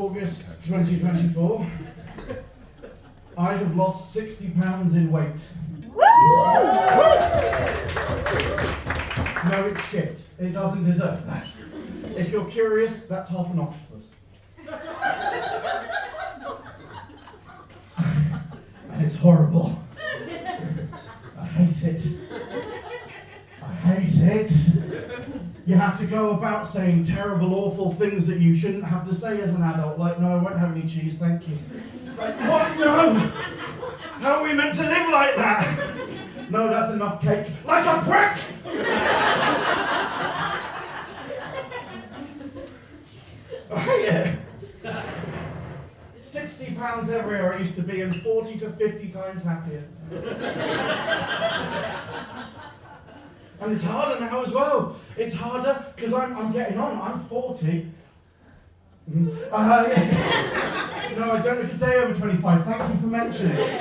August 2024. I have lost 60 pounds in weight. Woo! No, it's shit. It doesn't deserve that. If you're curious, that's half an octopus. And it's horrible. I hate it. I hate it. You have to go about saying terrible, awful things that you shouldn't have to say as an adult, like, no, I won't have any cheese, thank you. Like, what? No! How are we meant to live like that? No, that's enough cake. Like a prick! I hate it. 60 pounds everywhere I used to be and 40 to 50 times happier. And it's harder now as well. It's harder because I'm getting on. I'm 40. No, I don't look a day over 25. Thank you for mentioning it.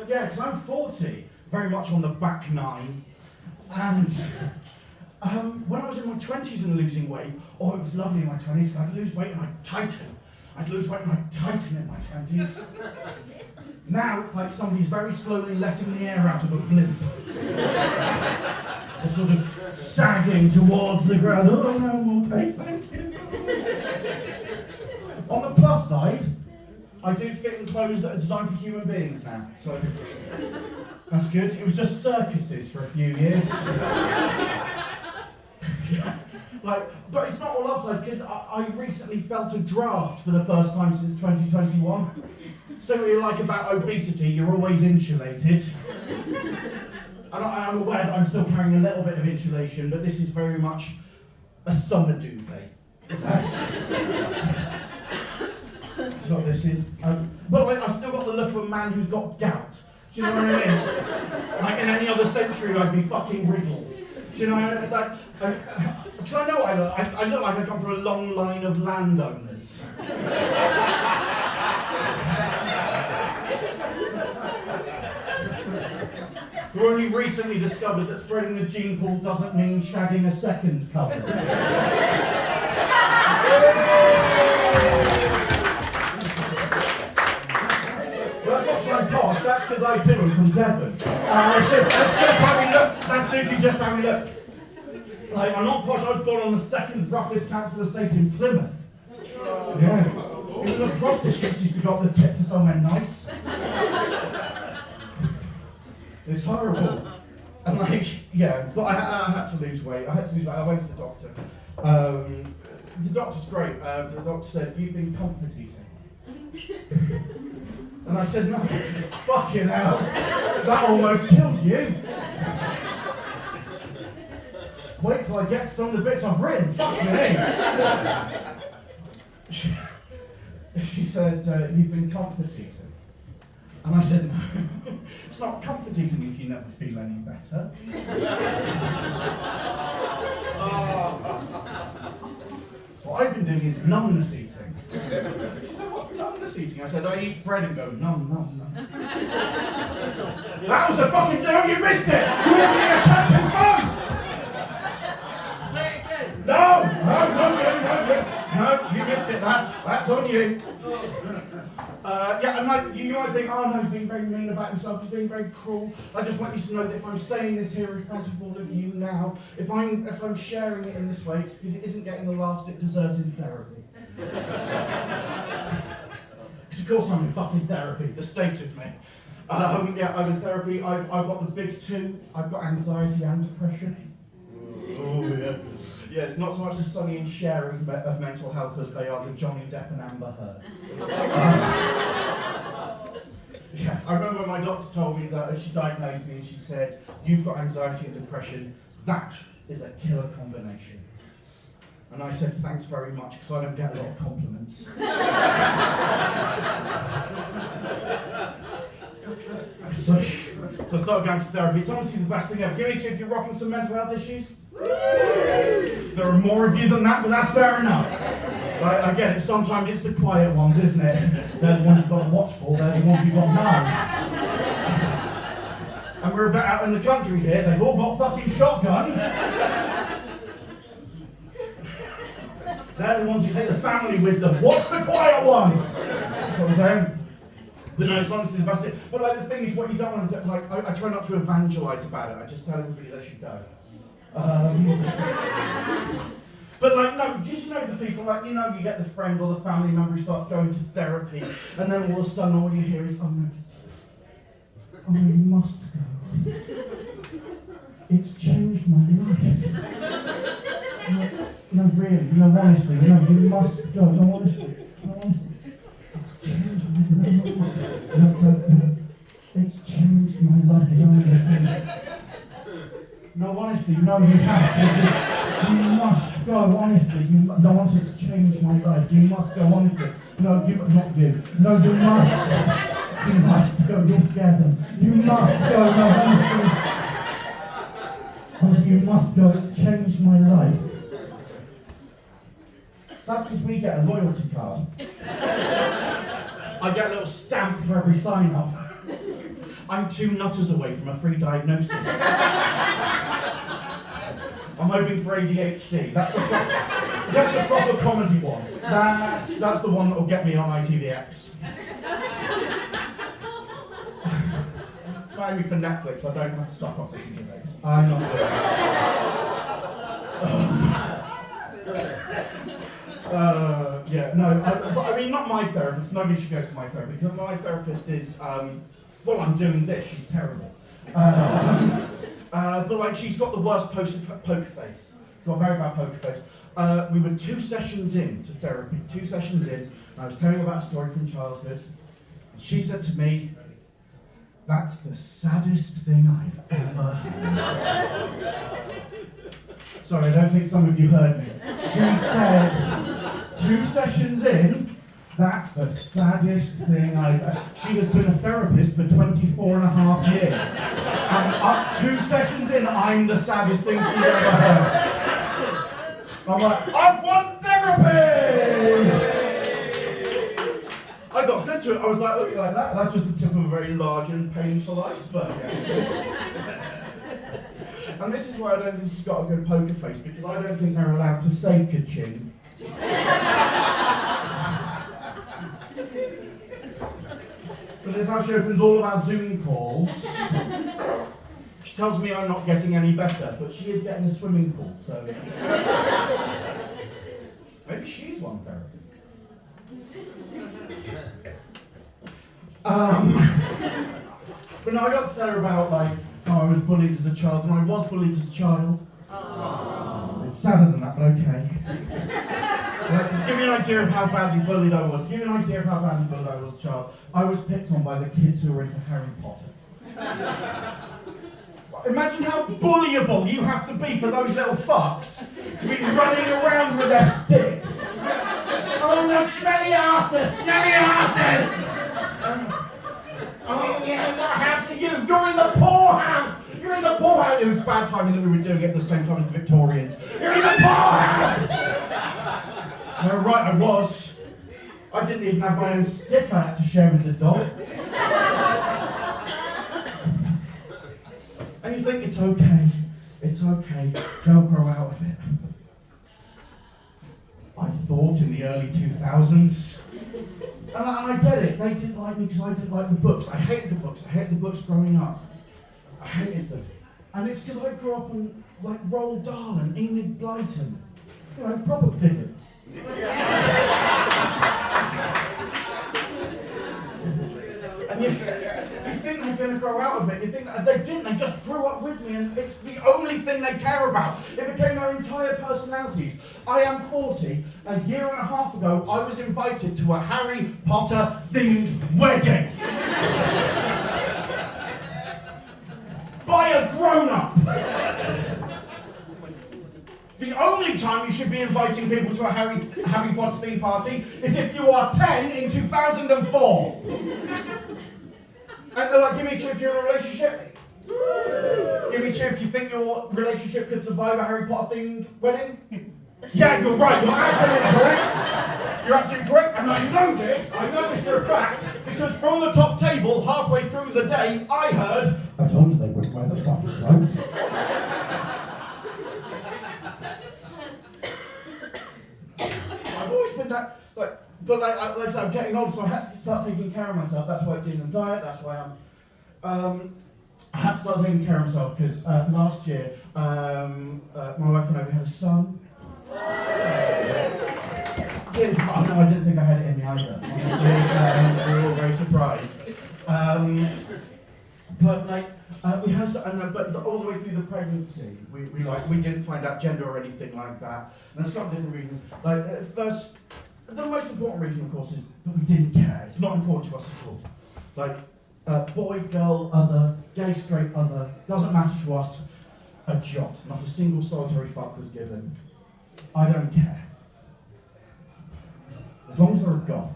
Yeah, because I'm 40, very much on the back nine. And when I was in my 20s and losing weight, oh, it was lovely in my 20s. I'd lose weight and I'd tighten. I'd lose weight and I'd tighten in my 20s. Now it's like somebody's very slowly letting the air out of a blimp. They're sort of sagging towards the ground. Oh no, I'm okay, thank you. On the plus side, I do fit in clothes that are designed for human beings now. So that's good. It was just circuses for a few years. But it's not all upside because I recently felt a draft for the first time since 2021. So you're like about obesity, you're always insulated. And I'm aware that I'm still carrying a little bit of insulation, but this is very much a summer duvet. That's what this is. But like, I've still got the look of a man who's got gout. Do you know what I mean? Like in any other century, I'd be fucking riddled. Do you know, because I know I look like I come from a long line of landowners. Who only recently discovered that spreading the gene pool doesn't mean shagging a second cousin. Well, that's not I'm posh, that's because I too am from Devon. That's just how we look. That's literally just how we look. Like, I'm not posh, I was born on the second roughest council estate in Plymouth. Yeah. Even the prostitutes used to go up the tip for somewhere nice. It's horrible. And like, yeah, but I had to lose weight. I went to the doctor. The doctor's great. The doctor said, you've been comfort eating. And I said, no, fucking hell. That almost killed you. Wait till I get some of the bits I've written. Fuck me. She said, you've been comfort eating. And I said, no, it's not comfort eating if you never feel any better. What I've been doing is numbness eating. She said, what's numbness eating? I said, I eat bread and go, num. That was a fucking, no, you missed it! You were being a Captain Fun! Say it again! No, you missed it, that's on you. Yeah, and like, you might think, oh no, he's being very mean about himself, he's being very cruel. I just want you to know that if I'm saying this here in front of all of you now, if I'm sharing it in this way, it's because it isn't getting the laughs it deserves in therapy. Because of course I'm in fucking therapy, the state of me. Yeah, I'm in therapy, I've got the big two, I've got anxiety and depression. Oh yeah. Yeah, it's not so much the Sonny and Cher of mental health as they are the Johnny Depp and Amber Heard. Yeah, I remember when my doctor told me that she diagnosed me and she said, you've got anxiety and depression, that is a killer combination. And I said, thanks very much, because I don't get a lot of compliments. So I started going to therapy. It's honestly the best thing ever. Give me two if you're rocking some mental health issues. There are more of you than that, but that's fair enough. Right, I get it. Sometimes it's the quiet ones, isn't it? They're the ones you've got to watch for. They're the ones you've got knives. And we're a bit out in the country here. They've all got fucking shotguns. They're the ones you take the family with them. Watch the quiet ones! That's what I'm saying. But no, it's honestly the best thing. But like the thing is, what you don't want to do, like I try not to evangelize about it. I just tell everybody they should go. But like no, because you know the people, like you know you get the friend or the family member who starts going to therapy, and then all of a sudden all you hear is, oh no, you must go. It's changed my life. No, really, no, honestly, no, you must go. No, honestly, it's changed my life. No, it's changed my life. No, honestly, no, you have to. You must go, honestly. No, honestly, it's changed my life. You must go, honestly. No, not you. No, you must. You must go. You'll scare them. You must go. No, honestly. Honestly, you must go. It's changed my life. That's because we get a loyalty card. I get a little stamp for every sign up. I'm 2 nutters away from a free diagnosis. I'm hoping for ADHD. That's the proper comedy one. That's the one that will get me on ITVX. Maybe for Netflix, I don't have to suck off the legs. I'm not doing that. Yeah, no, but I mean, not my therapist. Nobody should go to my therapist. Because my therapist is, well, I'm doing this. She's terrible. But like, she's got the worst poker face. Got a very bad poker face. We were 2 sessions in to therapy. 2 sessions in, and I was telling her about a story from childhood. She said to me, "That's the saddest thing I've ever heard." Sorry, I don't think some of you heard me. She said, 2 sessions in, "That's the saddest thing I've ever." She has been a therapist for 24.5 years. And up 2 sessions in, I'm the saddest thing she's ever heard. I'm like, I've won therapy! I got good to it. I was like, looking like that. That's just the tip of a very large and painful iceberg. And this is why I don't think she's got a good poker face, because I don't think they're allowed to say ka-ching. But this is how she opens all of our Zoom calls. She tells me I'm not getting any better, but she is getting a swimming pool, so... Maybe she's one therapy. But no, I got to tell her about, like, how I was bullied as a child, and I was bullied as a child. Aww. It's sadder than that, but okay. To give you an idea of how badly bullied I was, as a child, I was picked on by the kids who were into Harry Potter. Imagine how bullyable you have to be for those little fucks to be running around with their sticks. Oh no, smelly arses! Oh yeah, what house are you? You're in the poorhouse! It was bad timing that we were doing it at the same time as the Victorians. You're in the poorhouse! No, right, I was. I didn't even have my own stick I had to share with the dog. And you think, it's okay, they'll grow out of it. I thought in the early 2000s. And I get it, they didn't like me because I didn't like the books. I hated the books growing up. I hated them. And it's because I grew up on like Roald Dahl and Enid Blyton. You know, proper bigots. And you think they're going to grow out of it. You think that they didn't. They just grew up with me, and it's the only thing they care about. It became their entire personalities. I am 40. A year and a half ago, I was invited to a Harry Potter themed wedding by a grown-up. The only time you should be inviting people to a Harry Potter themed party is if you are 10 in 2004. And they're like, give me a cheer if you're in a relationship. Give me a cheer if you think your relationship could survive a Harry Potter themed wedding. Yeah, you're right, you're absolutely correct. You're absolutely correct, and I know this for a fact, because from the top table, halfway through the day, I heard, I told you they wouldn't wear the fucking clothes. I've always been that, like I said, I'm getting older, so I had to start taking care of myself. That's why I did the diet, that's why I had to start taking care of myself, because last year, my wife and I, we had a son. I didn't think I had it in me either, honestly. We were all very surprised. But like, we had, but all the way through the pregnancy, we didn't find out gender or anything like that. And there's a couple of different reasons. Like, first, the most important reason, of course, is that we didn't care. It's not important to us at all. Like, boy, girl, other, gay, straight, other, doesn't matter to us. A jot. Not a single solitary fuck was given. I don't care. As long as they're a goth.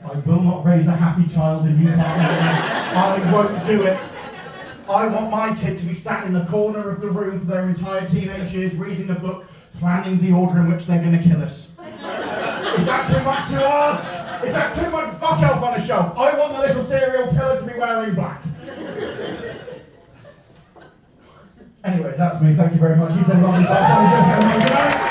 I will not raise a happy child in you. I won't do it. I want my kid to be sat in the corner of the room for their entire teenage years, reading a book, planning the order in which they're going to kill us. Is that too much to ask? Is that too much? Fuck Elf on a Shelf. I want the little serial killer to be wearing black. Anyway, that's me. Thank you very much. You've been lovely.